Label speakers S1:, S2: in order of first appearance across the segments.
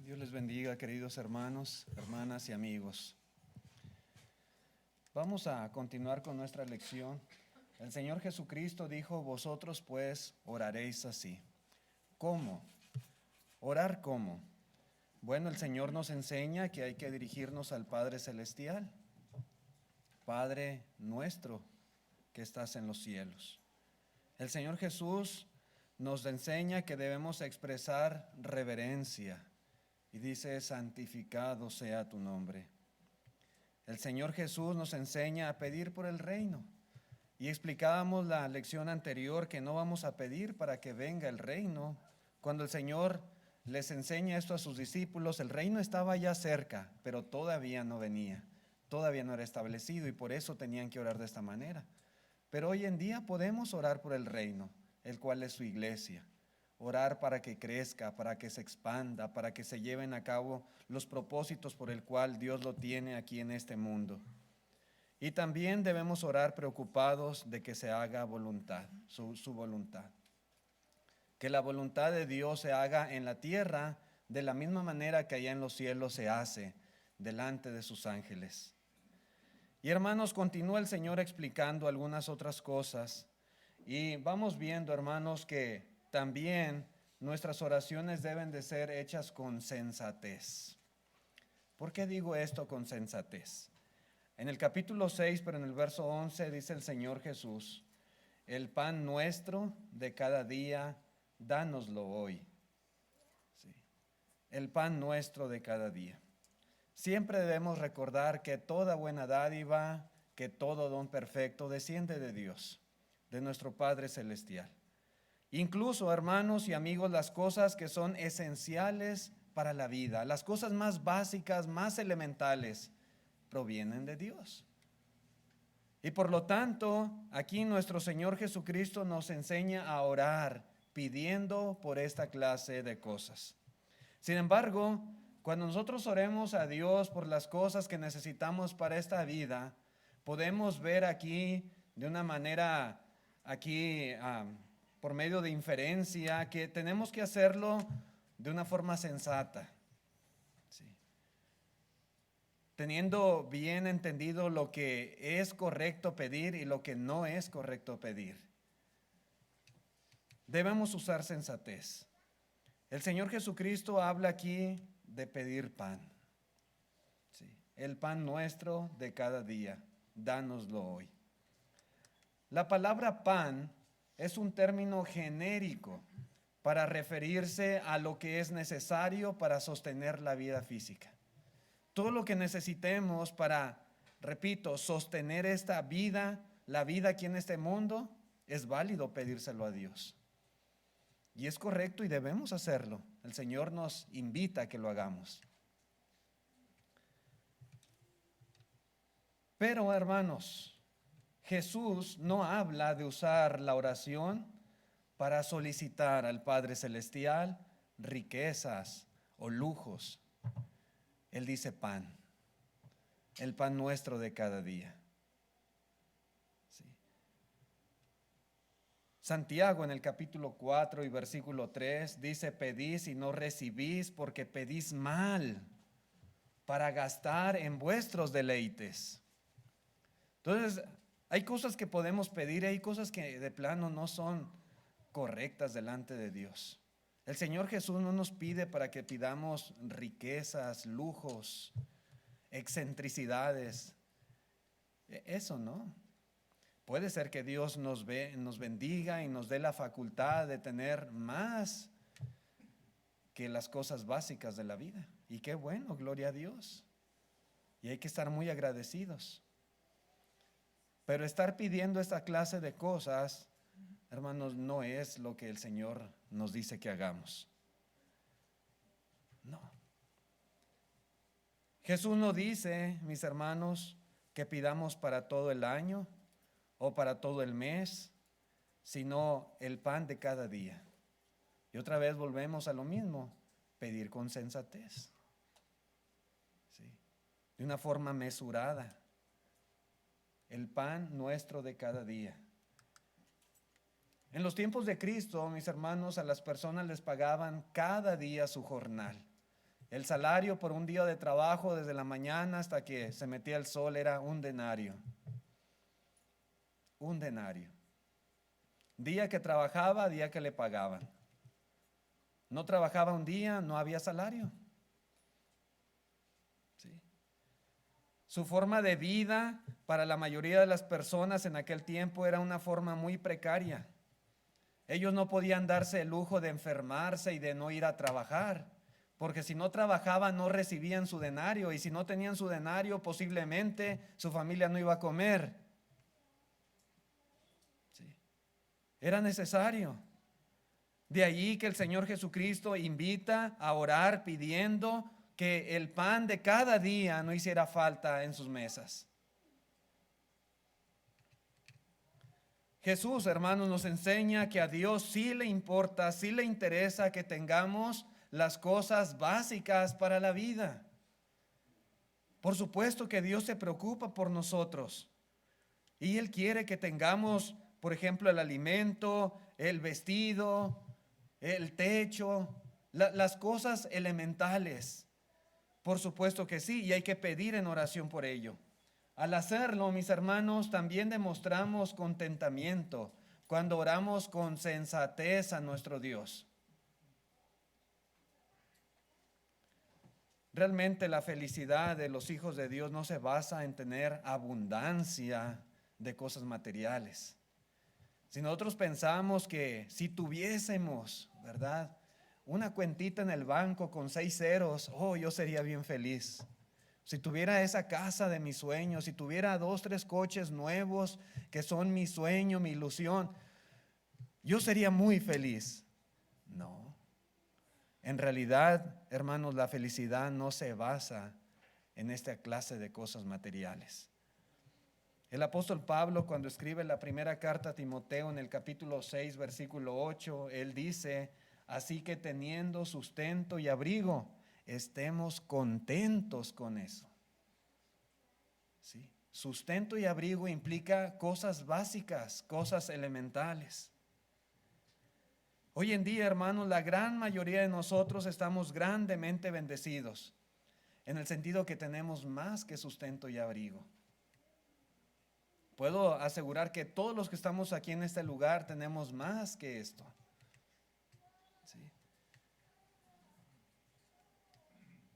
S1: Dios les bendiga, queridos hermanos, hermanas y amigos. Vamos a continuar con nuestra lección. El Señor Jesucristo dijo: vosotros pues oraréis así. ¿Cómo? ¿Orar cómo? Bueno, el Señor nos enseña que hay que dirigirnos al Padre Celestial. Padre nuestro que estás en los cielos. El Señor Jesús nos enseña que debemos expresar reverencia y dice: santificado sea tu nombre. El Señor Jesús nos enseña a pedir por el reino. Y explicábamos la lección anterior que no vamos a pedir para que venga el reino. Cuando el Señor les enseña esto a sus discípulos, el reino estaba ya cerca, pero todavía no venía, todavía no era establecido, y por eso tenían que orar de esta manera. Pero hoy en día podemos orar por el reino, el cual es su iglesia. Orar para que crezca, para que se expanda, para que se lleven a cabo los propósitos por el cual Dios lo tiene aquí en este mundo. Y también debemos orar preocupados de que se haga voluntad, su voluntad. Que la voluntad de Dios se haga en la tierra de la misma manera que allá en los cielos se hace delante de sus ángeles. Y hermanos, continúa el Señor explicando algunas otras cosas. Y vamos viendo, hermanos, que también nuestras oraciones deben de ser hechas con sensatez. ¿Por qué digo esto con sensatez? En el capítulo 6, pero en el verso 11, dice el Señor Jesús: el pan nuestro de cada día, dánoslo hoy. Sí. El pan nuestro de cada día. Siempre debemos recordar que toda buena dádiva, que todo don perfecto desciende de Dios, de nuestro Padre Celestial. Incluso, hermanos y amigos, las cosas que son esenciales para la vida, las cosas más básicas, más elementales, provienen de Dios. Y por lo tanto, aquí nuestro Señor Jesucristo nos enseña a orar pidiendo por esta clase de cosas. Sin embargo, cuando nosotros oremos a Dios por las cosas que necesitamos para esta vida, podemos ver aquí de una manera, por medio de inferencia, que tenemos que hacerlo de una forma sensata. Sí. Teniendo bien entendido lo que es correcto pedir y lo que no es correcto pedir. Debemos usar sensatez. El Señor Jesucristo habla aquí de pedir pan. Sí. El pan nuestro de cada día, dánoslo hoy. La palabra pan es un término genérico para referirse a lo que es necesario para sostener la vida física. Todo lo que necesitemos para, repito, sostener esta vida, la vida aquí en este mundo, es válido pedírselo a Dios. Y es correcto y debemos hacerlo. El Señor nos invita a que lo hagamos. Pero, hermanos, Jesús no habla de usar la oración para solicitar al Padre Celestial riquezas o lujos. Él dice pan, el pan nuestro de cada día. Sí. Santiago en el capítulo 4 y versículo 3 dice: pedís y no recibís porque pedís mal para gastar en vuestros deleites. Entonces, hay cosas que podemos pedir y hay cosas que de plano no son correctas delante de Dios. El Señor Jesús no nos pide para que pidamos riquezas, lujos, excentricidades. Eso no. Puede ser que Dios nos bendiga y nos dé la facultad de tener más que las cosas básicas de la vida. Y qué bueno, gloria a Dios. Y hay que estar muy agradecidos. Pero estar pidiendo esta clase de cosas, hermanos, no es lo que el Señor nos dice que hagamos. No. Jesús no dice, mis hermanos, que pidamos para todo el año o para todo el mes, sino el pan de cada día. Y otra vez volvemos a lo mismo, pedir con sensatez. ¿Sí? De una forma mesurada. El pan nuestro de cada día. En los tiempos de Cristo, mis hermanos, a las personas les pagaban cada día su jornal. El salario por un día de trabajo desde la mañana hasta que se metía el sol era un denario. Un denario. Día que trabajaba, día que le pagaban. No trabajaba un día, no había salario. ¿Sí? Su forma de vida para la mayoría de las personas en aquel tiempo era una forma muy precaria. Ellos no podían darse el lujo de enfermarse y de no ir a trabajar, porque si no trabajaban no recibían su denario, y si no tenían su denario posiblemente su familia no iba a comer. Sí. Era necesario. De allí que el Señor Jesucristo invita a orar pidiendo que el pan de cada día no hiciera falta en sus mesas. Jesús, hermanos, nos enseña que a Dios sí le importa, sí le interesa que tengamos las cosas básicas para la vida. Por supuesto que Dios se preocupa por nosotros y Él quiere que tengamos, por ejemplo, el alimento, el vestido, el techo, las cosas elementales. Por supuesto que sí, y hay que pedir en oración por ello. Al hacerlo, mis hermanos, también demostramos contentamiento cuando oramos con sensatez a nuestro Dios. Realmente la felicidad de los hijos de Dios no se basa en tener abundancia de cosas materiales. Si nosotros pensamos que si tuviésemos, ¿verdad?, una cuentita en el banco con 6 ceros, oh, yo sería bien feliz. Si tuviera esa casa de mis sueños, si tuviera 2, 3 coches nuevos que son mi sueño, mi ilusión, yo sería muy feliz. No. En realidad, hermanos, la felicidad no se basa en esta clase de cosas materiales. El apóstol Pablo, cuando escribe la primera carta a Timoteo en el capítulo 6, versículo 8, él dice: así que teniendo sustento y abrigo, estemos contentos con eso. ¿Sí? Sustento y abrigo implica cosas básicas, cosas elementales. Hoy en día, hermanos, la gran mayoría de nosotros estamos grandemente bendecidos, en el sentido que tenemos más que sustento y abrigo. Puedo asegurar que todos los que estamos aquí en este lugar tenemos más que esto. ¿Sí?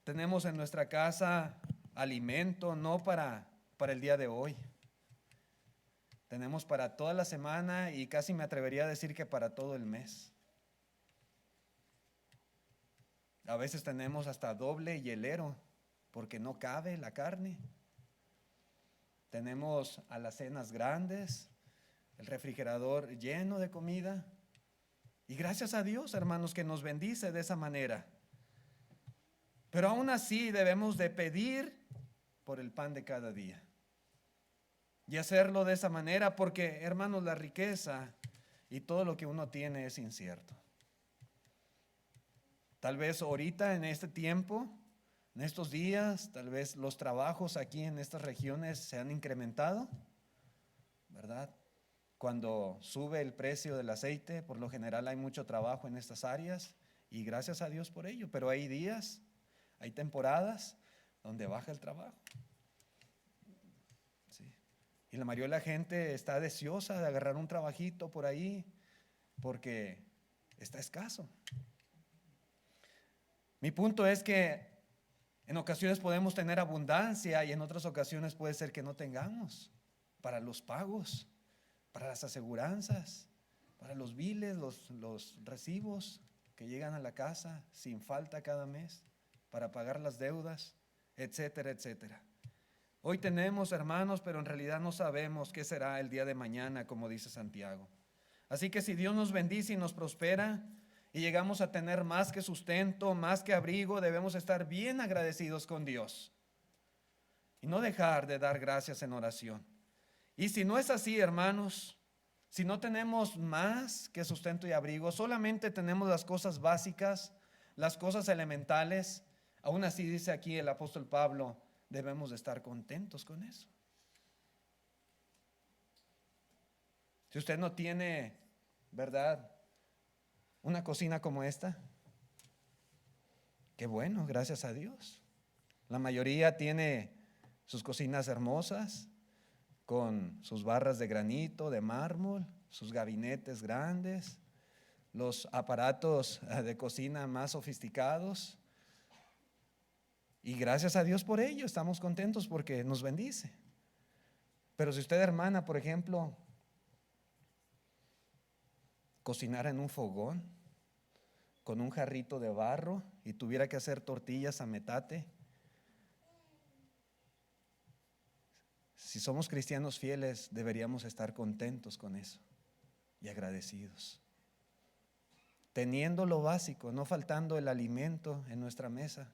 S1: Tenemos en nuestra casa alimento, no para el día de hoy. Tenemos para toda la semana y casi me atrevería a decir que para todo el mes. A veces tenemos hasta doble hielero porque no cabe la carne. Tenemos alacenas grandes, el refrigerador lleno de comida. Y gracias a Dios, hermanos, que nos bendice de esa manera. Pero aún así debemos de pedir por el pan de cada día. Y hacerlo de esa manera porque, hermanos, la riqueza y todo lo que uno tiene es incierto. Tal vez ahorita en este tiempo, en estos días, tal vez los trabajos aquí en estas regiones se han incrementado, ¿verdad? Cuando sube el precio del aceite, por lo general hay mucho trabajo en estas áreas y gracias a Dios por ello, pero hay días, hay temporadas donde baja el trabajo. Sí. Y la mayoría de la gente está deseosa de agarrar un trabajito por ahí porque está escaso. Mi punto es que en ocasiones podemos tener abundancia y en otras ocasiones puede ser que no tengamos para los pagos, para las aseguranzas, para los biles, los recibos que llegan a la casa sin falta cada mes, para pagar las deudas, etcétera, etcétera. Hoy tenemos, hermanos, pero en realidad no sabemos qué será el día de mañana, como dice Santiago. Así que si Dios nos bendice y nos prospera y llegamos a tener más que sustento, más que abrigo, debemos estar bien agradecidos con Dios y no dejar de dar gracias en oración. Y si no es así, hermanos, si no tenemos más que sustento y abrigo, solamente tenemos las cosas básicas, las cosas elementales, aún así dice aquí el apóstol Pablo, debemos de estar contentos con eso. Si usted no tiene, ¿verdad?, una cocina como esta, Qué bueno, gracias a Dios. La mayoría tiene sus cocinas hermosas, con sus barras de granito, de mármol, sus gabinetes grandes, los aparatos de cocina más sofisticados. Y gracias a Dios por ello, estamos contentos porque nos bendice. Pero si usted, hermana, por ejemplo, cocinara en un fogón con un jarrito de barro y tuviera que hacer tortillas a metate, si somos cristianos fieles, deberíamos estar contentos con eso y agradecidos. Teniendo lo básico, no faltando el alimento en nuestra mesa,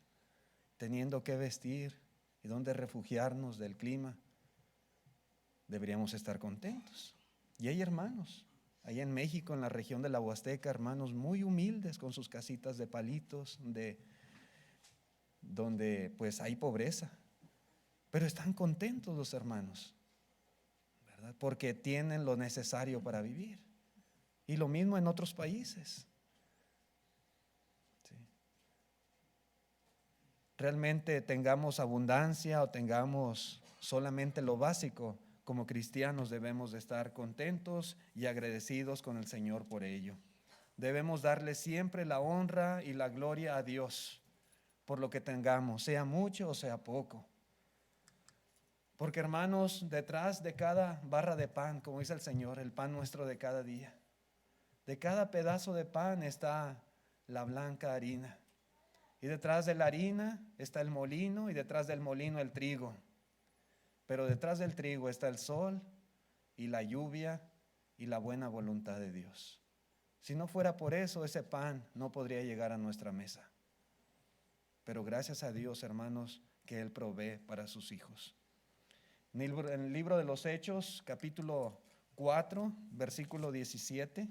S1: teniendo que vestir y dónde refugiarnos del clima, deberíamos estar contentos. Y hay hermanos, allá en México, en la región de la Huasteca, hermanos muy humildes con sus casitas de palitos, donde pues hay pobreza, pero están contentos los hermanos, ¿verdad? Porque tienen lo necesario para vivir. Y lo mismo en otros países. ¿Sí? Realmente tengamos abundancia o tengamos solamente lo básico, como cristianos debemos de estar contentos y agradecidos con el Señor por ello. Debemos darle siempre la honra y la gloria a Dios por lo que tengamos, sea mucho o sea poco. Porque, hermanos, detrás de cada barra de pan, como dice el Señor, el pan nuestro de cada día, de cada pedazo de pan está la blanca harina. Y detrás de la harina está el molino y detrás del molino el trigo. Pero detrás del trigo está el sol y la lluvia y la buena voluntad de Dios. Si no fuera por eso, ese pan no podría llegar a nuestra mesa. Pero gracias a Dios, hermanos, que Él provee para sus hijos. En el libro de los Hechos, capítulo 4, versículo 17,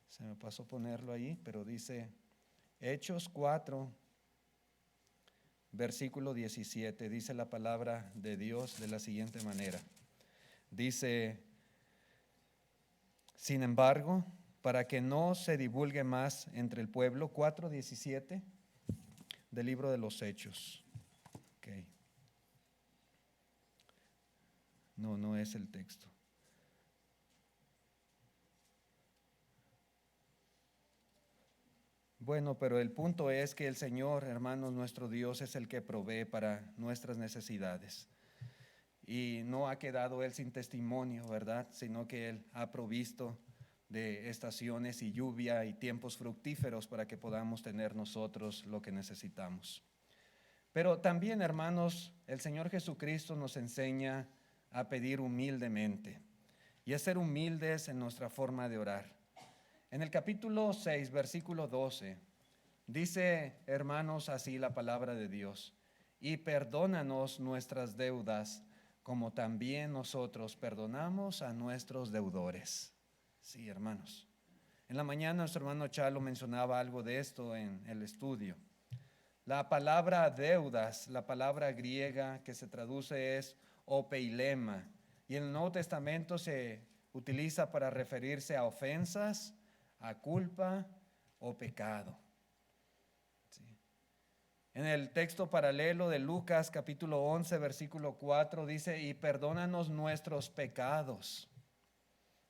S1: se me pasó ponerlo ahí, pero dice Hechos 4, versículo 17, dice la palabra de Dios de la siguiente manera. Dice, sin embargo, para que no se divulgue más entre el pueblo, 4:17 del libro de los Hechos. Okay. No es el texto. Bueno, pero el punto es que el Señor, hermanos, nuestro Dios es el que provee para nuestras necesidades. Y no ha quedado Él sin testimonio, ¿verdad? Sino que Él ha provisto de estaciones y lluvia y tiempos fructíferos para que podamos tener nosotros lo que necesitamos. Pero también, hermanos, el Señor Jesucristo nos enseña a pedir humildemente y a ser humildes en nuestra forma de orar. En el capítulo 6, versículo 12, dice, hermanos, así la palabra de Dios: y perdónanos nuestras deudas, como también nosotros perdonamos a nuestros deudores. Sí, hermanos. En la mañana nuestro hermano Chalo mencionaba algo de esto en el estudio. La palabra deudas, la palabra griega que se traduce es opeilema, y en el Nuevo Testamento se utiliza para referirse a ofensas, a culpa o pecado. Sí. En el texto paralelo de Lucas capítulo 11 versículo 4 dice, y perdónanos nuestros pecados.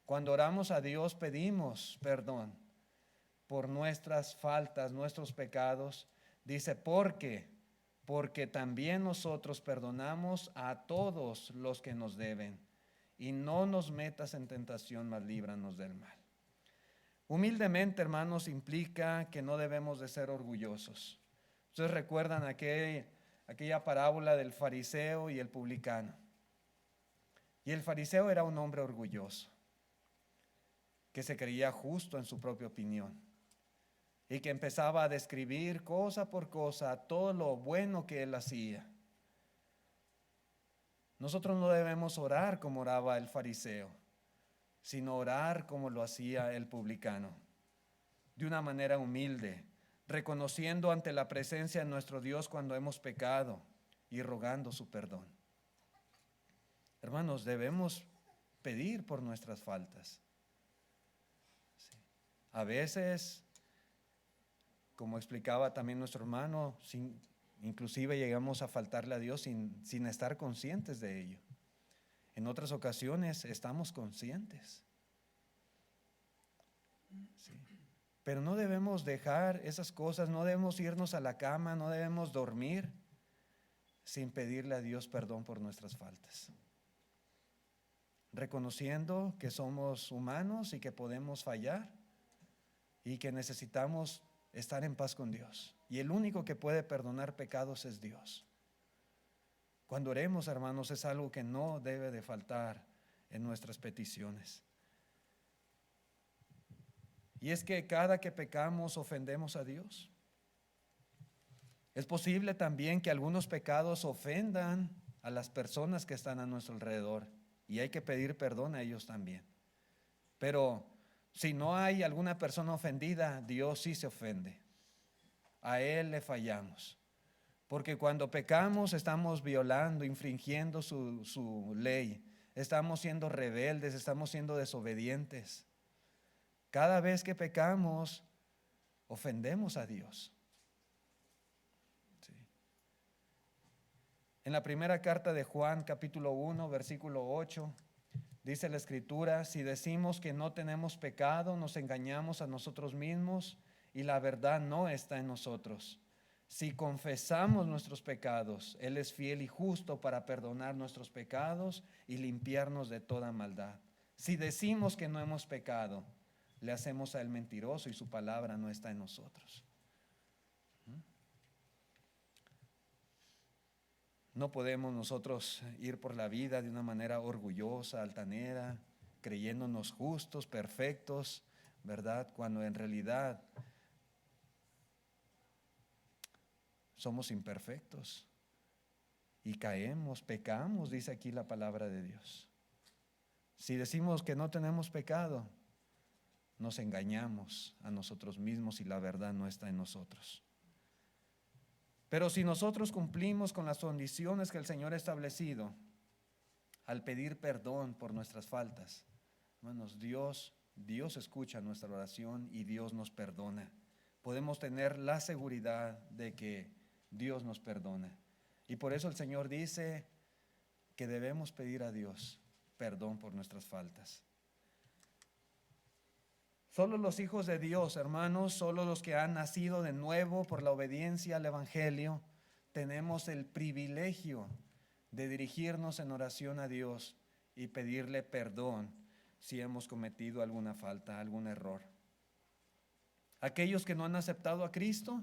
S1: Cuando oramos a Dios pedimos perdón por nuestras faltas, nuestros pecados. Dice, porque también nosotros perdonamos a todos los que nos deben, y no nos metas en tentación, mas líbranos del mal. Humildemente, hermanos, implica que no debemos de ser orgullosos. Ustedes recuerdan aquella parábola del fariseo y el publicano. Y el fariseo era un hombre orgulloso, que se creía justo en su propia opinión, y que empezaba a describir cosa por cosa todo lo bueno que él hacía. Nosotros no debemos orar como oraba el fariseo, sino orar como lo hacía el publicano, de una manera humilde, reconociendo ante la presencia de nuestro Dios cuando hemos pecado y rogando su perdón. Hermanos, debemos pedir por nuestras faltas. Sí. A veces como explicaba también nuestro hermano, inclusive llegamos a faltarle a Dios sin estar conscientes de ello. En otras ocasiones estamos conscientes. Sí. Pero no debemos dejar esas cosas, no debemos irnos a la cama, no debemos dormir sin pedirle a Dios perdón por nuestras faltas. Reconociendo que somos humanos y que podemos fallar y que necesitamos estar en paz con Dios. Y el único que puede perdonar pecados es Dios. Cuando oremos, hermanos, es algo que no debe de faltar en nuestras peticiones. Y es que cada que pecamos ofendemos a Dios. Es posible también que algunos pecados ofendan a las personas que están a nuestro alrededor y hay que pedir perdón a ellos también. Pero si no hay alguna persona ofendida, Dios sí se ofende. A Él le fallamos. Porque cuando pecamos estamos violando, infringiendo su ley. Estamos siendo rebeldes, estamos siendo desobedientes. Cada vez que pecamos, ofendemos a Dios. Sí. En la primera carta de Juan, capítulo 1, versículo 8, dice la Escritura: si decimos que no tenemos pecado, nos engañamos a nosotros mismos y la verdad no está en nosotros. Si confesamos nuestros pecados, Él es fiel y justo para perdonar nuestros pecados y limpiarnos de toda maldad. Si decimos que no hemos pecado, le hacemos a Él mentiroso y su palabra no está en nosotros. No podemos nosotros ir por la vida de una manera orgullosa, altanera, creyéndonos justos, perfectos, ¿verdad? Cuando en realidad somos imperfectos y caemos, pecamos, dice aquí la palabra de Dios. Si decimos que no tenemos pecado, nos engañamos a nosotros mismos y la verdad no está en nosotros. Pero si nosotros cumplimos con las condiciones que el Señor ha establecido al pedir perdón por nuestras faltas, hermanos, Dios escucha nuestra oración y Dios nos perdona. Podemos tener la seguridad de que Dios nos perdona. Y por eso el Señor dice que debemos pedir a Dios perdón por nuestras faltas. Solo los hijos de Dios, hermanos, solo los que han nacido de nuevo por la obediencia al Evangelio, tenemos el privilegio de dirigirnos en oración a Dios y pedirle perdón si hemos cometido alguna falta, algún error. Aquellos que no han aceptado a Cristo,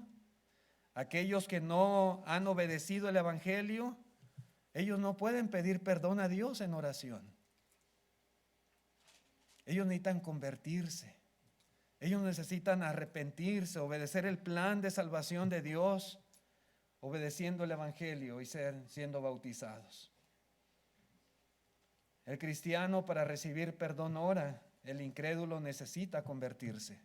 S1: aquellos que no han obedecido el Evangelio, ellos no pueden pedir perdón a Dios en oración. Ellos necesitan convertirse. Ellos necesitan arrepentirse, obedecer el plan de salvación de Dios, obedeciendo el Evangelio y siendo bautizados. El cristiano, para recibir perdón ora, el incrédulo necesita convertirse.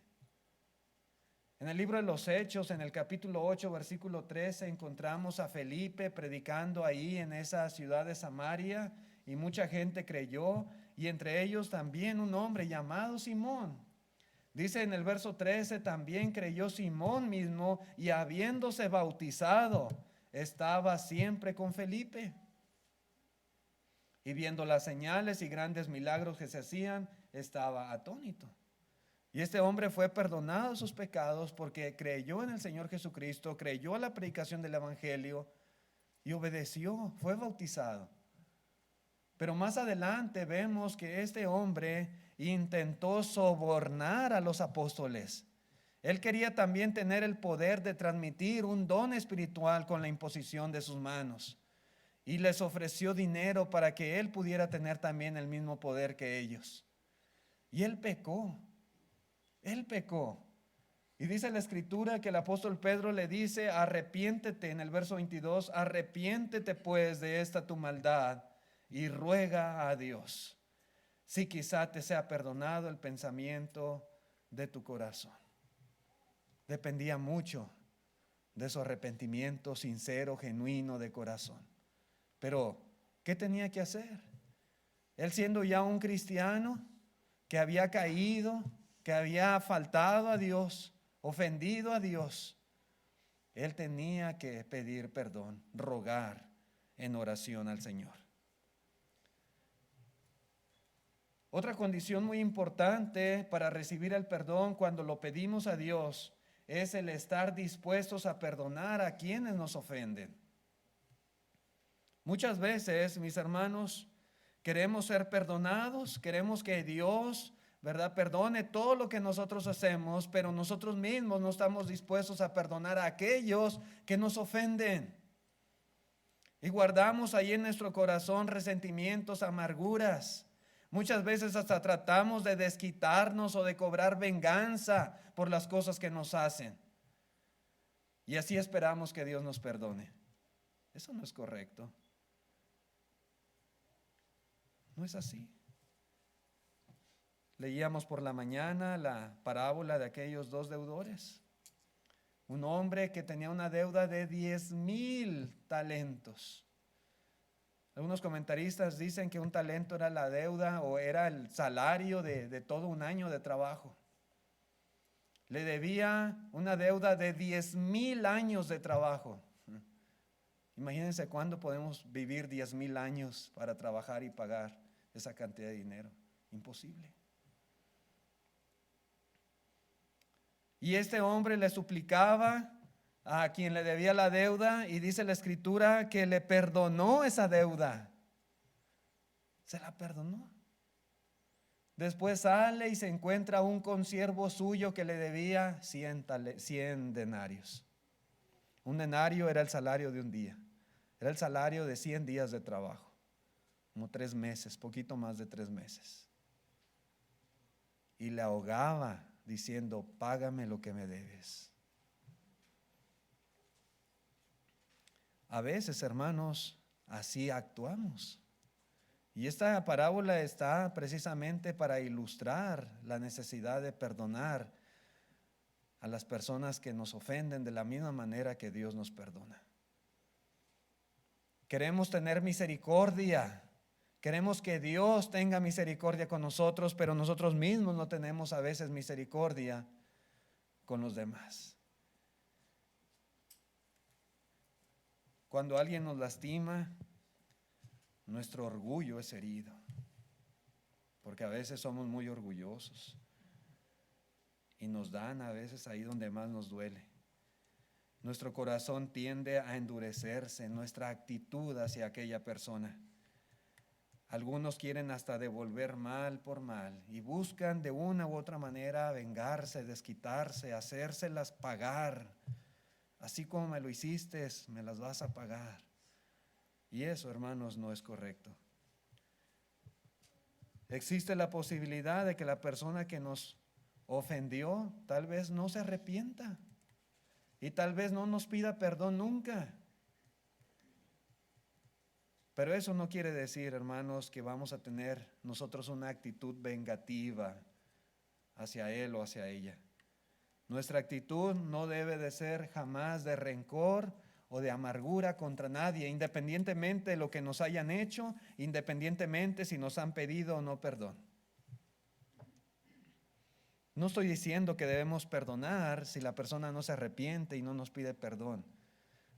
S1: En el libro de los Hechos, en el capítulo 8, versículo 13, encontramos a Felipe predicando ahí en esa ciudad de Samaria y mucha gente creyó, y entre ellos también un hombre llamado Simón. Dice en el verso 13, también creyó Simón mismo y habiéndose bautizado, estaba siempre con Felipe. Y viendo las señales y grandes milagros que se hacían, estaba atónito. Y este hombre fue perdonado sus pecados porque creyó en el Señor Jesucristo, creyó a la predicación del Evangelio y obedeció, fue bautizado. Pero más adelante vemos que este hombre intentó sobornar a los apóstoles. Él quería también tener el poder de transmitir un don espiritual con la imposición de sus manos. Y les ofreció dinero para que él pudiera tener también el mismo poder que ellos. Y él pecó. Él pecó. Y dice la Escritura que el apóstol Pedro le dice: arrepiéntete, en el verso 22, arrepiéntete pues de esta tu maldad y ruega a Dios, si quizá te sea perdonado el pensamiento de tu corazón. Dependía mucho de su arrepentimiento sincero, genuino de corazón. Pero, ¿qué tenía que hacer? Él, siendo ya un cristiano que había caído, que había faltado a Dios, ofendido a Dios, Él tenía que pedir perdón, rogar en oración al Señor. Otra condición muy importante para recibir el perdón cuando lo pedimos a Dios es el estar dispuestos a perdonar a quienes nos ofenden. Muchas veces, mis hermanos, queremos ser perdonados, queremos que Dios, ¿verdad?, perdone todo lo que nosotros hacemos, pero nosotros mismos no estamos dispuestos a perdonar a aquellos que nos ofenden. Y guardamos ahí en nuestro corazón resentimientos, amarguras. Muchas veces hasta tratamos de desquitarnos o de cobrar venganza por las cosas que nos hacen. Y así esperamos que Dios nos perdone. Eso no es correcto. No es así. Leíamos por la mañana la parábola de aquellos dos deudores. Un hombre que tenía una deuda de 10,000 talentos. Algunos comentaristas dicen que un talento era la deuda o era el salario de todo un año de trabajo. Le debía una deuda de 10,000 años de trabajo. Imagínense cuándo podemos vivir 10,000 años para trabajar y pagar esa cantidad de dinero. Imposible. Y este hombre le suplicaba a quien le debía la deuda, y dice la Escritura que le perdonó esa deuda. Se la perdonó. Después sale y se encuentra un consiervo suyo que le debía 100 denarios. Un denario era el salario de un día. Era el salario de 100 días de trabajo. Como 3 meses, poquito más de 3 meses. Y le ahogaba diciendo: págame lo que me debes. A veces, hermanos, así actuamos. Y esta parábola está precisamente para ilustrar la necesidad de perdonar a las personas que nos ofenden de la misma manera que Dios nos perdona. Queremos tener misericordia, queremos que Dios tenga misericordia con nosotros, pero nosotros mismos no tenemos a veces misericordia con los demás. Cuando alguien nos lastima, nuestro orgullo es herido, porque a veces somos muy orgullosos y nos dan a veces ahí donde más nos duele. Nuestro corazón tiende a endurecerse, nuestra actitud hacia aquella persona. Algunos quieren hasta devolver mal por mal y buscan de una u otra manera vengarse, desquitarse, hacérselas pagar. Así como me lo hiciste, me las vas a pagar. Y eso, hermanos, no es correcto. Existe la posibilidad de que la persona que nos ofendió tal vez no se arrepienta y tal vez no nos pida perdón nunca. Pero eso no quiere decir, hermanos, que vamos a tener nosotros una actitud vengativa hacia él o hacia ella. Nuestra actitud no debe de ser jamás de rencor o de amargura contra nadie, independientemente de lo que nos hayan hecho, independientemente si nos han pedido o no perdón. No estoy diciendo que debemos perdonar si la persona no se arrepiente y no nos pide perdón.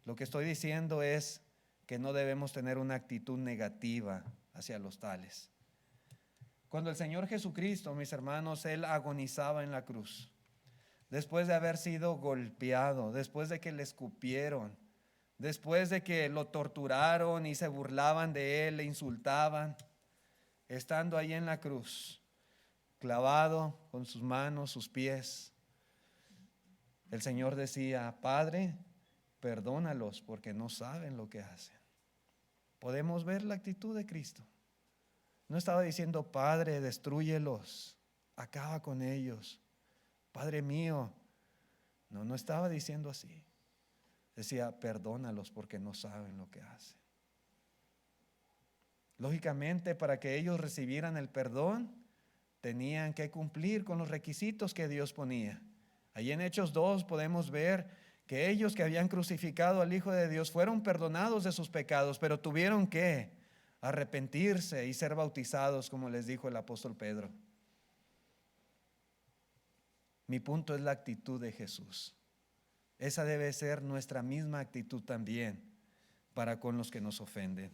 S1: Lo que estoy diciendo es que no debemos tener una actitud negativa hacia los tales. Cuando el Señor Jesucristo, mis hermanos, Él agonizaba en la cruz, después de haber sido golpeado, después de que le escupieron, después de que lo torturaron y se burlaban de Él, le insultaban, estando ahí en la cruz, clavado con sus manos, sus pies, el Señor decía: Padre, perdónalos porque no saben lo que hacen. Podemos ver la actitud de Cristo. No estaba diciendo: Padre, destrúyelos, acaba con ellos, Padre mío. No estaba diciendo así. Decía: perdónalos porque no saben lo que hacen. Lógicamente, para que ellos recibieran el perdón, tenían que cumplir con los requisitos que Dios ponía. Allí en Hechos 2 podemos ver que ellos que habían crucificado al Hijo de Dios fueron perdonados de sus pecados, pero tuvieron que arrepentirse y ser bautizados, como les dijo el apóstol Pedro. Mi punto es la actitud de Jesús. Esa debe ser nuestra misma actitud también para con los que nos ofenden.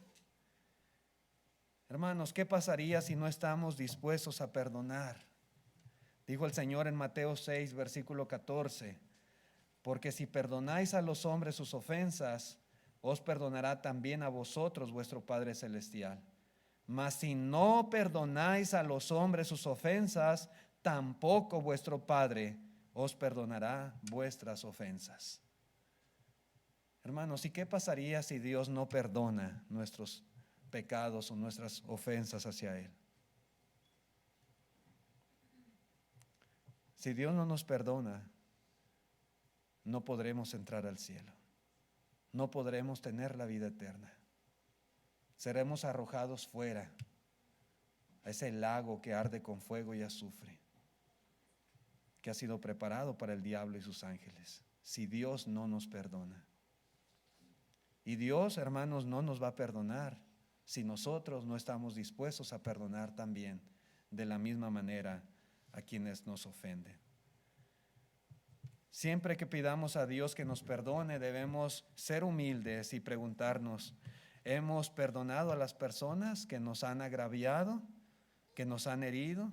S1: Hermanos, ¿qué pasaría si no estamos dispuestos a perdonar? Dijo el Señor en Mateo 6, versículo 14, porque si perdonáis a los hombres sus ofensas, os perdonará también a vosotros vuestro Padre Celestial. Mas si no perdonáis a los hombres sus ofensas, tampoco vuestro Padre os perdonará vuestras ofensas. Hermanos, ¿y qué pasaría si Dios no perdona nuestros pecados o nuestras ofensas hacia Él? Si Dios no nos perdona, no podremos entrar al cielo. No podremos tener la vida eterna. Seremos arrojados fuera a ese lago que arde con fuego y azufre, que ha sido preparado para el diablo y sus ángeles, si Dios no nos perdona. Y Dios, hermanos, no nos va a perdonar si nosotros no estamos dispuestos a perdonar también de la misma manera a quienes nos ofenden. Siempre que pidamos a Dios que nos perdone, debemos ser humildes y preguntarnos, ¿hemos perdonado a las personas que nos han agraviado, que nos han herido?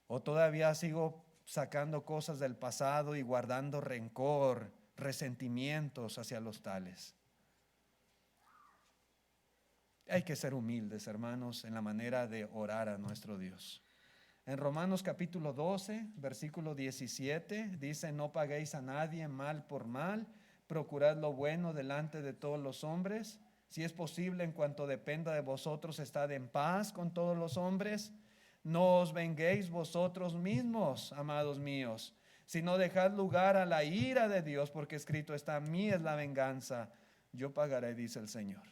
S1: ¿O todavía sigo sacando cosas del pasado y guardando rencor, resentimientos hacia los tales? Hay que ser humildes, hermanos, en la manera de orar a nuestro Dios. En Romanos capítulo 12, versículo 17, dice, no paguéis a nadie mal por mal, procurad lo bueno delante de todos los hombres. Si es posible, en cuanto dependa de vosotros, estad en paz con todos los hombres. No os venguéis vosotros mismos, amados míos, sino dejad lugar a la ira de Dios, porque escrito está, mía es la venganza, yo pagaré, dice el Señor.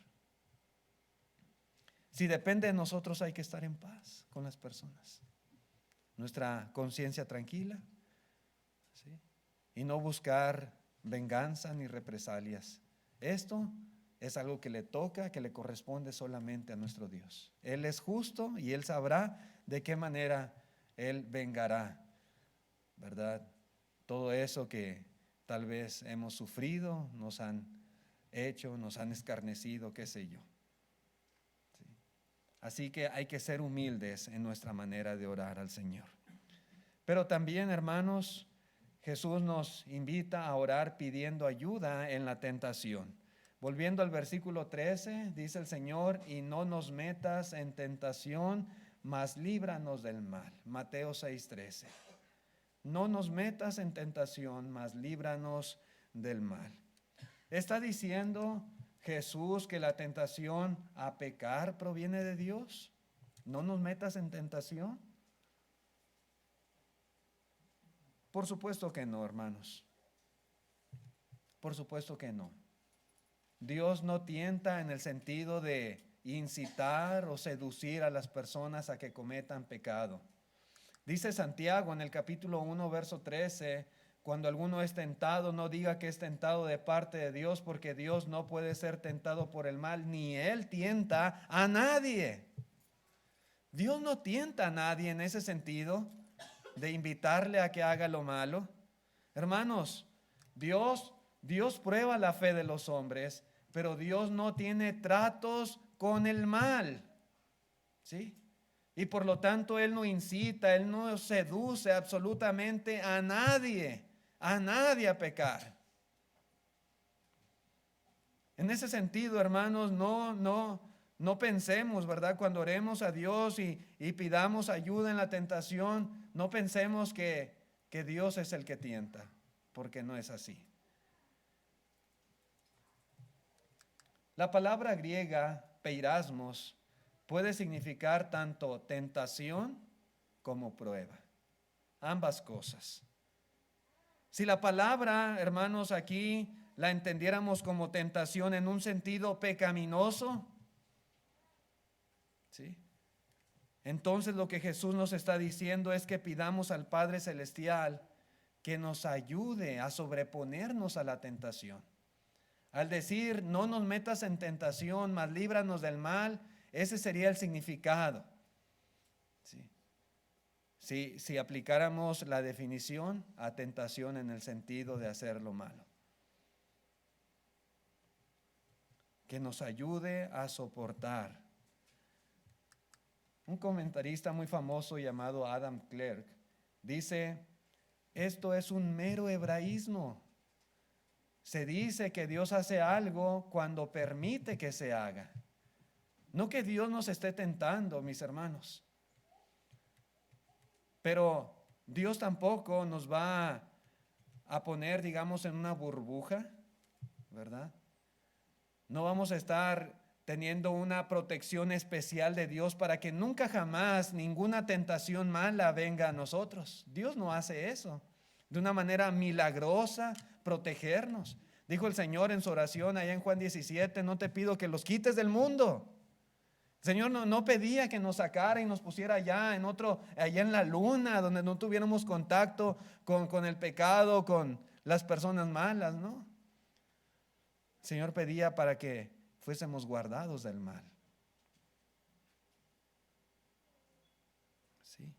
S1: Si depende de nosotros, hay que estar en paz con las personas. Nuestra conciencia tranquila, ¿sí? Y no buscar venganza ni represalias. Esto es algo que le toca, que le corresponde solamente a nuestro Dios. Él es justo y Él sabrá de qué manera Él vengará, ¿verdad? Todo eso que tal vez hemos sufrido, nos han hecho, nos han escarnecido, qué sé yo. Así que hay que ser humildes en nuestra manera de orar al Señor. Pero también, hermanos, Jesús nos invita a orar pidiendo ayuda en la tentación. Volviendo al versículo 13, dice el Señor, y no nos metas en tentación, mas líbranos del mal. Mateo 6:13. No nos metas en tentación, mas líbranos del mal. Está diciendo Jesús que la tentación a pecar proviene de Dios. No nos metas en tentación. Por supuesto que no, hermanos. Por supuesto que no. Dios no tienta en el sentido de incitar o seducir a las personas a que cometan pecado. Dice Santiago en el capítulo 1, verso 13, cuando alguno es tentado, no diga que es tentado de parte de Dios, porque Dios no puede ser tentado por el mal, ni Él tienta a nadie. Dios no tienta a nadie en ese sentido de invitarle a que haga lo malo. Hermanos, Dios prueba la fe de los hombres, pero Dios no tiene tratos con el mal, ¿sí? Y por lo tanto Él no incita, Él no seduce absolutamente a nadie a pecar. En ese sentido, hermanos, no pensemos, ¿verdad? Cuando oremos a Dios y pidamos ayuda en la tentación, no pensemos que Dios es el que tienta, porque no es así. La palabra griega, peirasmos, puede significar tanto tentación como prueba. Ambas cosas. Si la palabra, hermanos, aquí la entendiéramos como tentación en un sentido pecaminoso, ¿sí? Entonces lo que Jesús nos está diciendo es que pidamos al Padre Celestial que nos ayude a sobreponernos a la tentación. Al decir, no nos metas en tentación, mas líbranos del mal, ese sería el significado. ¿Sí? si aplicáramos la definición a tentación en el sentido de hacer lo malo. Que nos ayude a soportar. Un comentarista muy famoso llamado Adam Clarke dice: esto es un mero hebraísmo. Se dice que Dios hace algo cuando permite que se haga. No que Dios nos esté tentando, mis hermanos. Pero Dios tampoco nos va a poner, digamos, en una burbuja, ¿verdad? No vamos a estar teniendo una protección especial de Dios para que nunca jamás ninguna tentación mala venga a nosotros. Dios no hace eso. De una manera milagrosa, protegernos. Dijo el Señor en su oración allá en Juan 17, no te pido que los quites del mundo. El Señor no pedía que nos sacara y nos pusiera allá en la luna, donde no tuviéramos contacto con el pecado, con las personas malas, ¿no? El Señor pedía para que fuésemos guardados del mal. Sí.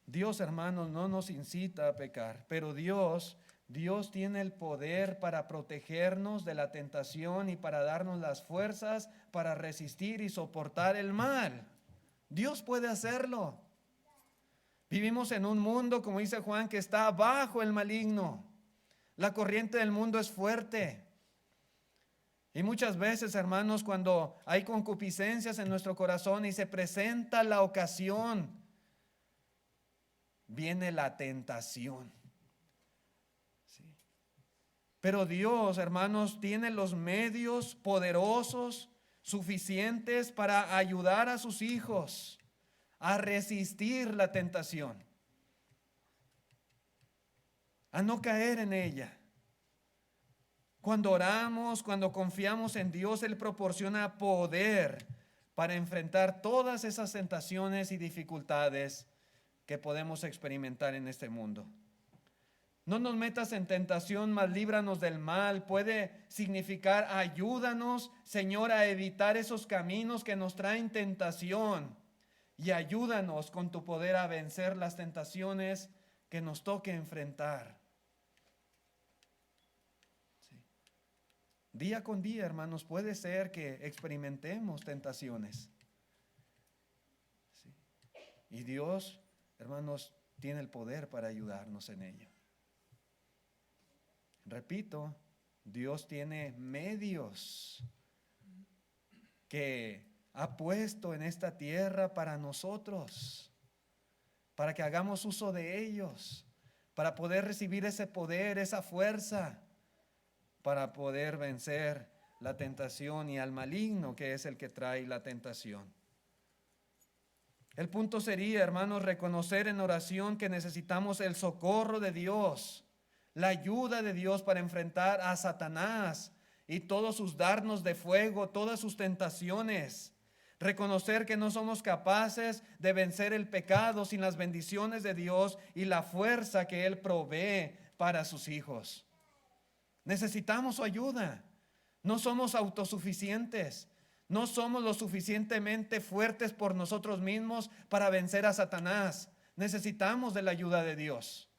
S1: Dios, hermanos, no nos incita a pecar, pero Dios tiene el poder para protegernos de la tentación y para darnos las fuerzas para resistir y soportar el mal. Dios puede hacerlo. Vivimos en un mundo, como dice Juan, que está bajo el maligno. La corriente del mundo es fuerte. Y muchas veces, hermanos, cuando hay concupiscencias en nuestro corazón y se presenta la ocasión, viene la tentación. Sí. Pero Dios, hermanos, tiene los medios poderosos suficientes para ayudar a sus hijos a resistir la tentación, a no caer en ella. Cuando oramos, cuando confiamos en Dios, Él proporciona poder para enfrentar todas esas tentaciones y dificultades que podemos experimentar en este mundo. No nos metas en tentación, mas líbranos del mal. Puede significar ayúdanos, Señor, a evitar esos caminos que nos traen tentación. Y ayúdanos con tu poder a vencer las tentaciones que nos toque enfrentar. Sí. Día con día, hermanos, puede ser que experimentemos tentaciones. Sí. Y Dios, hermanos, tiene el poder para ayudarnos en ello. Repito, Dios tiene medios que ha puesto en esta tierra para nosotros, para que hagamos uso de ellos, para poder recibir ese poder, esa fuerza, para poder vencer la tentación y al maligno, que es el que trae la tentación. El punto sería, hermanos, reconocer en oración que necesitamos el socorro de Dios, la ayuda de Dios para enfrentar a Satanás y todos sus dardos de fuego, todas sus tentaciones. Reconocer que no somos capaces de vencer el pecado sin las bendiciones de Dios y la fuerza que Él provee para sus hijos. Necesitamos su ayuda. No somos autosuficientes. No somos lo suficientemente fuertes por nosotros mismos para vencer a Satanás. Necesitamos de la ayuda de Dios.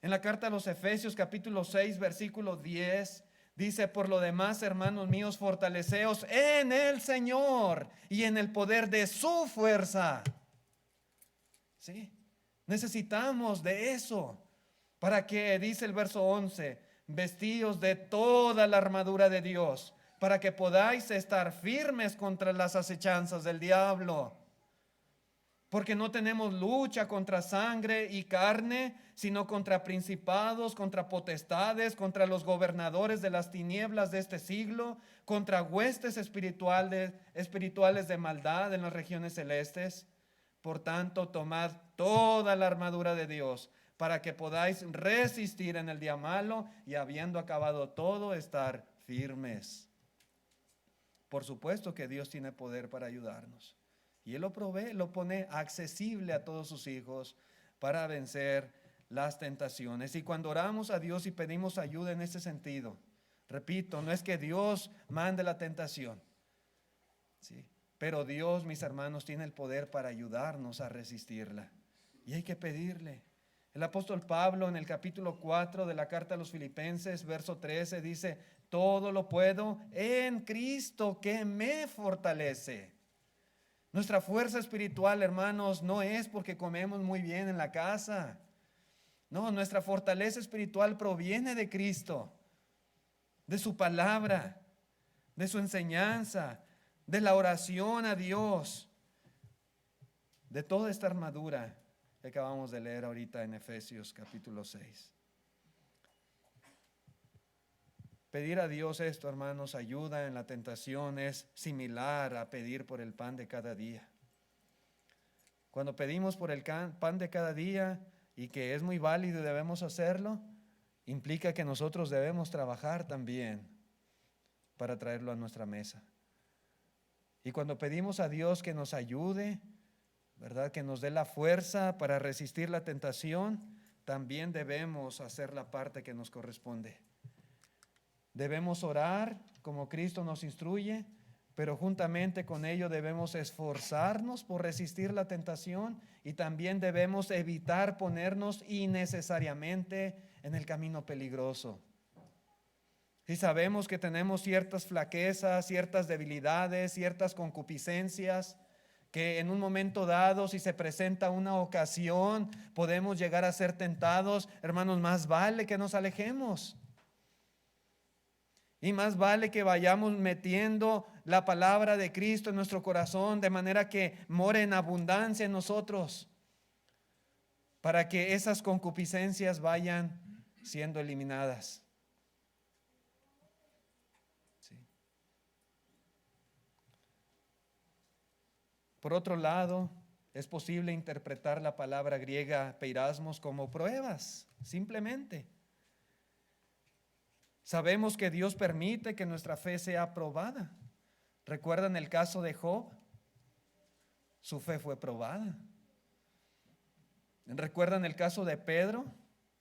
S1: En la carta a los Efesios capítulo 6 versículo 10 dice: por lo demás, hermanos míos, fortaleceos en el Señor y en el poder de su fuerza. ¿Sí? Necesitamos de eso. ¿Para qué? Dice el verso 11, vestíos de toda la armadura de Dios, para que podáis estar firmes contra las acechanzas del diablo. Porque no tenemos lucha contra sangre y carne, sino contra principados, contra potestades, contra los gobernadores de las tinieblas de este siglo, contra huestes espirituales de maldad en las regiones celestes. Por tanto, tomad toda la armadura de Dios, para que podáis resistir en el día malo y, habiendo acabado todo, estar firmes. Por supuesto que Dios tiene poder para ayudarnos. Y Él lo provee, lo pone accesible a todos sus hijos para vencer las tentaciones. Y cuando oramos a Dios y pedimos ayuda en ese sentido, repito, no es que Dios mande la tentación, ¿sí? Pero Dios, mis hermanos, tiene el poder para ayudarnos a resistirla. Y hay que pedirle. El apóstol Pablo en el capítulo 4 de la carta a los Filipenses, verso 13, dice: todo lo puedo en Cristo que me fortalece. Nuestra fuerza espiritual, hermanos, no es porque comemos muy bien en la casa. No, nuestra fortaleza espiritual proviene de Cristo, de su palabra, de su enseñanza, de la oración a Dios, de toda esta armadura que acabamos de leer ahorita en Efesios capítulo 6. Pedir a Dios esto, hermanos, ayuda en la tentación es similar a pedir por el pan de cada día. Cuando pedimos por el pan de cada día, y que es muy válido y debemos hacerlo, implica que nosotros debemos trabajar también para traerlo a nuestra mesa. Y cuando pedimos a Dios que nos ayude, ¿verdad?, que nos dé la fuerza para resistir la tentación, también debemos hacer la parte que nos corresponde. Debemos orar como Cristo nos instruye, pero juntamente con ello debemos esforzarnos por resistir la tentación y también debemos evitar ponernos innecesariamente en el camino peligroso. Si sabemos que tenemos ciertas flaquezas, ciertas debilidades, ciertas concupiscencias, que en un momento dado, si se presenta una ocasión, podemos llegar a ser tentados, hermanos, más vale que nos alejemos. Y más vale que vayamos metiendo la palabra de Cristo en nuestro corazón, de manera que more en abundancia en nosotros, para que esas concupiscencias vayan siendo eliminadas. Sí. Por otro lado, es posible interpretar la palabra griega peirasmos como pruebas, simplemente. Sabemos que Dios permite que nuestra fe sea probada. ¿Recuerdan el caso de Job? Su fe fue probada. ¿Recuerdan el caso de Pedro,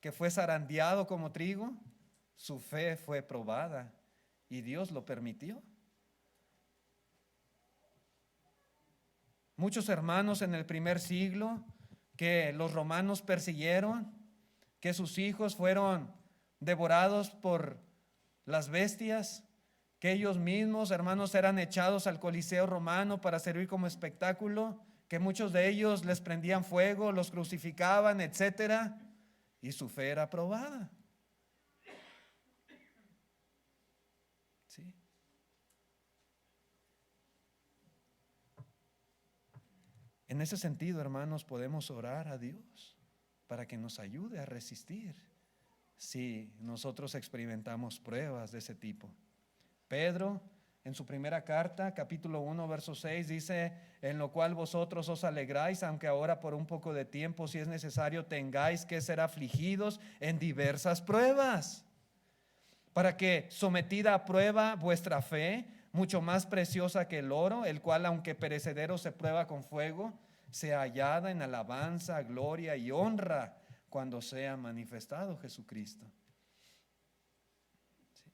S1: que fue zarandeado como trigo? Su fe fue probada y Dios lo permitió. Muchos hermanos en el primer siglo que los romanos persiguieron, que sus hijos fueron devorados por las bestias, que ellos mismos, hermanos, eran echados al Coliseo romano para servir como espectáculo, que muchos de ellos les prendían fuego, los crucificaban, etcétera, y su fe era probada. ¿Sí? En ese sentido, hermanos, podemos orar a Dios para que nos ayude a resistir si nosotros experimentamos pruebas de ese tipo. Pedro, en su primera carta, capítulo 1, verso 6, dice: en lo cual vosotros os alegráis, aunque ahora por un poco de tiempo, si es necesario, tengáis que ser afligidos en diversas pruebas, para que, sometida a prueba vuestra fe, mucho más preciosa que el oro, el cual aunque perecedero se prueba con fuego, sea hallada en alabanza, gloria y honra cuando sea manifestado Jesucristo. Sí.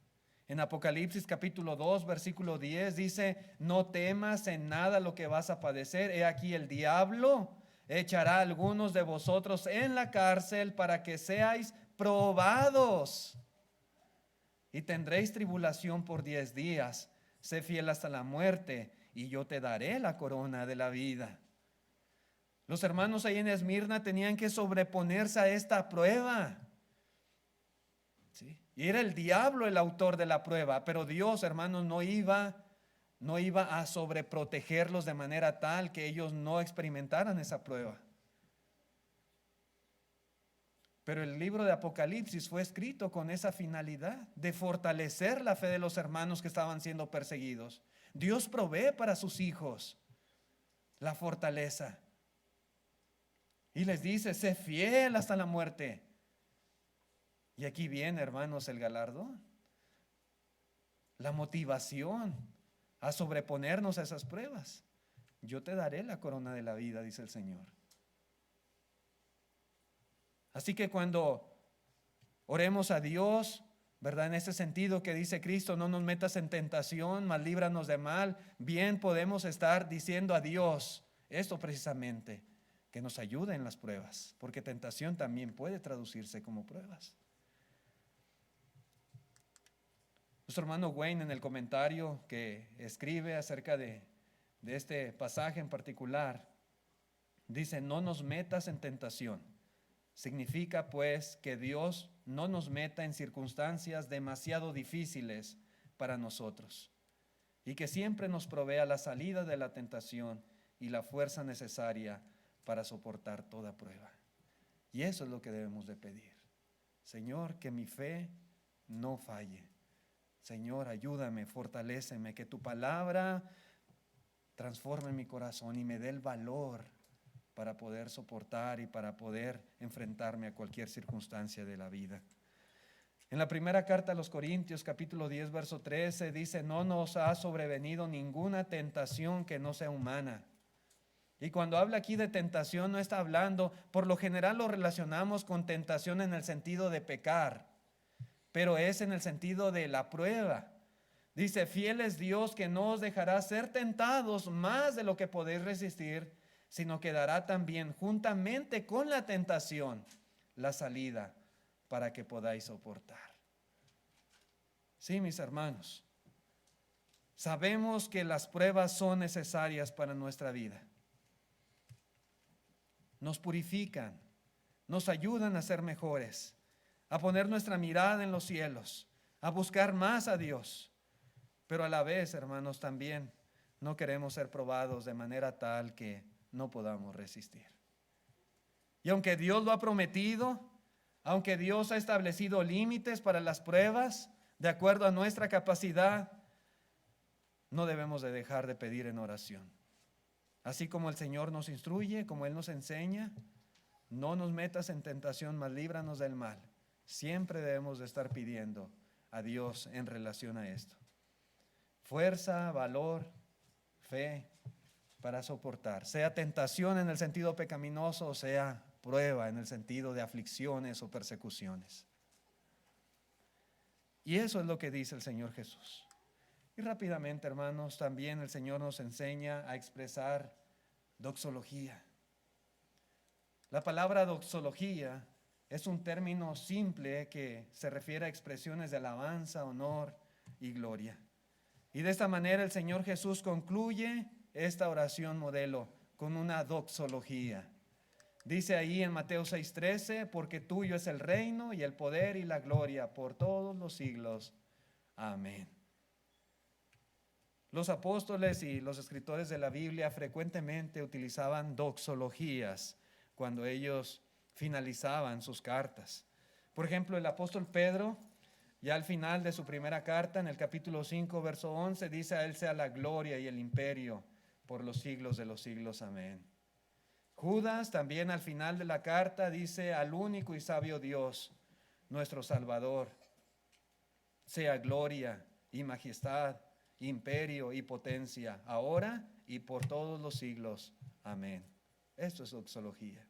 S1: En Apocalipsis capítulo 2, versículo 10 dice: no temas en nada lo que vas a padecer. He aquí el diablo echará a algunos de vosotros en la cárcel para que seáis probados. Y tendréis tribulación por 10 días. Sé fiel hasta la muerte y yo te daré la corona de la vida. Los hermanos ahí en Esmirna tenían que sobreponerse a esta prueba. ¿Sí? Y era el diablo el autor de la prueba, pero Dios, hermanos, no iba a sobreprotegerlos de manera tal que ellos no experimentaran esa prueba. Pero el libro de Apocalipsis fue escrito con esa finalidad de fortalecer la fe de los hermanos que estaban siendo perseguidos. Dios provee para sus hijos la fortaleza. Y les dice: sé fiel hasta la muerte. Y aquí viene, hermanos, el galardón, la motivación a sobreponernos a esas pruebas. Yo te daré la corona de la vida, dice el Señor. Así que cuando oremos a Dios ¿verdad? En ese sentido que dice Cristo, no nos metas en tentación, mas líbranos de mal. Bien podemos estar diciendo a Dios esto precisamente, que nos ayude en las pruebas, porque tentación también puede traducirse como pruebas. Nuestro hermano Wayne, en el comentario que escribe acerca de este pasaje en particular, dice: no nos metas en tentación. Significa pues que Dios no nos meta en circunstancias demasiado difíciles para nosotros, y que siempre nos provea la salida de la tentación y la fuerza necesaria para soportar toda prueba. Y eso es lo que debemos de pedir. Señor, que mi fe no falle. Señor, ayúdame, fortaléceme, que tu palabra transforme mi corazón y me dé el valor para poder soportar y para poder enfrentarme a cualquier circunstancia de la vida. En la primera carta a los Corintios, capítulo 10, verso 13, dice: no nos ha sobrevenido ninguna tentación que no sea humana. Y cuando habla aquí de tentación, no está hablando, por lo general lo relacionamos con tentación en el sentido de pecar, pero es en el sentido de la prueba. Dice: fiel es Dios, que no os dejará ser tentados más de lo que podéis resistir, sino que dará también juntamente con la tentación la salida para que podáis soportar. Sí, mis hermanos, sabemos que las pruebas son necesarias para nuestra vida. Nos purifican, nos ayudan a ser mejores, a poner nuestra mirada en los cielos, a buscar más a Dios. Pero a la vez, hermanos, también no queremos ser probados de manera tal que no podamos resistir. Y aunque Dios lo ha prometido, aunque Dios ha establecido límites para las pruebas de acuerdo a nuestra capacidad, no debemos de dejar de pedir en oración. Así como el Señor nos instruye, como Él nos enseña: no nos metas en tentación, mas líbranos del mal. Siempre debemos de estar pidiendo a Dios en relación a esto. Fuerza, valor, fe para soportar, sea tentación en el sentido pecaminoso o sea prueba en el sentido de aflicciones o persecuciones. Y eso es lo que dice el Señor Jesús. Y rápidamente, hermanos, también el Señor nos enseña a expresar doxología. La palabra doxología es un término simple que se refiere a expresiones de alabanza, honor y gloria. Y de esta manera el Señor Jesús concluye esta oración modelo con una doxología. Dice ahí en Mateo 6:13: porque tuyo es el reino y el poder y la gloria por todos los siglos. Amén. Los apóstoles y los escritores de la Biblia frecuentemente utilizaban doxologías cuando ellos finalizaban sus cartas. Por ejemplo, el apóstol Pedro, ya al final de su primera carta, en el capítulo 5, verso 11, dice: a Él sea la gloria y el imperio por los siglos de los siglos. Amén. Judas también al final de la carta dice: al único y sabio Dios, nuestro Salvador, sea gloria y majestad, imperio y potencia, ahora y por todos los siglos. Amén. Esto es doxología.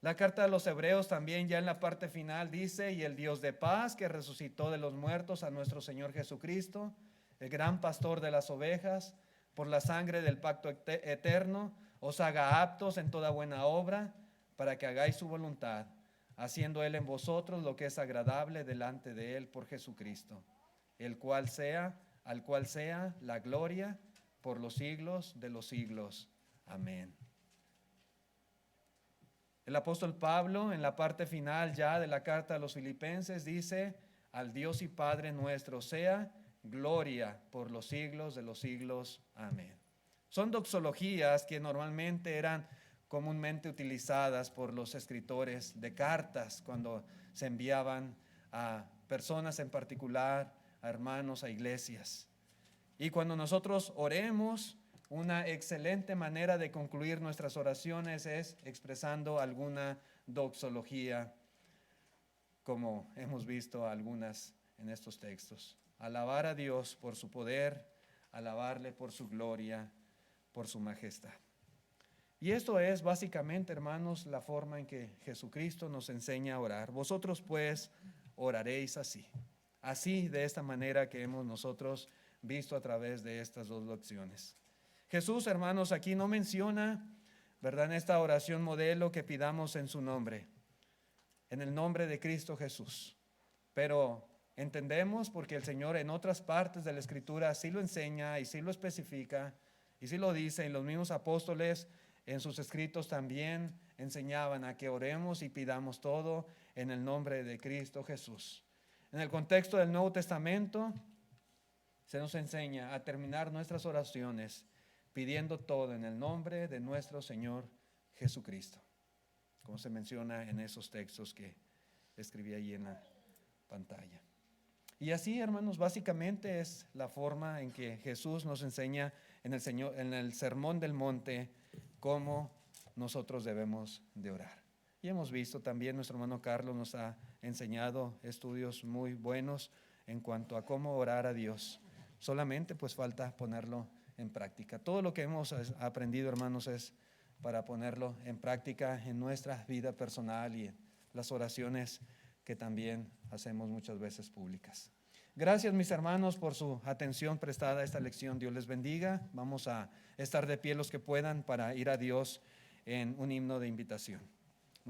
S1: La carta de los Hebreos también, ya en la parte final, dice: y el Dios de paz, que resucitó de los muertos a nuestro Señor Jesucristo, el gran pastor de las ovejas, por la sangre del pacto eterno, os haga aptos en toda buena obra, para que hagáis su voluntad, haciendo Él en vosotros lo que es agradable delante de Él por Jesucristo, al cual sea la gloria por los siglos de los siglos. Amén. El apóstol Pablo, en la parte final ya de la carta a los Filipenses, dice: al Dios y Padre nuestro sea gloria por los siglos de los siglos. Amén. Son doxologías que normalmente eran comúnmente utilizadas por los escritores de cartas cuando se enviaban a personas en particular, a hermanos, a iglesias. Y cuando nosotros oremos, una excelente manera de concluir nuestras oraciones es expresando alguna doxología, como hemos visto algunas en estos textos. Alabar a Dios por su poder, alabarle por su gloria, por su majestad. Y esto es básicamente, hermanos, la forma en que Jesucristo nos enseña a orar. Vosotros pues oraréis así. Así, de esta manera que hemos nosotros visto a través de estas dos lecciones. Jesús, hermanos, aquí no menciona, ¿verdad?, en esta oración modelo que pidamos en su nombre, en el nombre de Cristo Jesús. Pero entendemos, porque el Señor en otras partes de la Escritura sí lo enseña y sí lo especifica y sí lo dice, y los mismos apóstoles en sus escritos también enseñaban a que oremos y pidamos todo en el nombre de Cristo Jesús. En el contexto del Nuevo Testamento se nos enseña a terminar nuestras oraciones pidiendo todo en el nombre de nuestro Señor Jesucristo, como se menciona en esos textos que escribí ahí en la pantalla. Y así, hermanos, básicamente es la forma en que Jesús nos enseña en el Sermón del Monte cómo nosotros debemos de orar. Y hemos visto también, nuestro hermano Carlos nos ha enseñado estudios muy buenos en cuanto a cómo orar a Dios. Solamente pues falta ponerlo en práctica. Todo lo que hemos aprendido, hermanos, es para ponerlo en práctica en nuestra vida personal y en las oraciones que también hacemos muchas veces públicas. Gracias, mis hermanos, por su atención prestada a esta lección. Dios les bendiga. Vamos a estar de pie los que puedan para ir a Dios en un himno de invitación.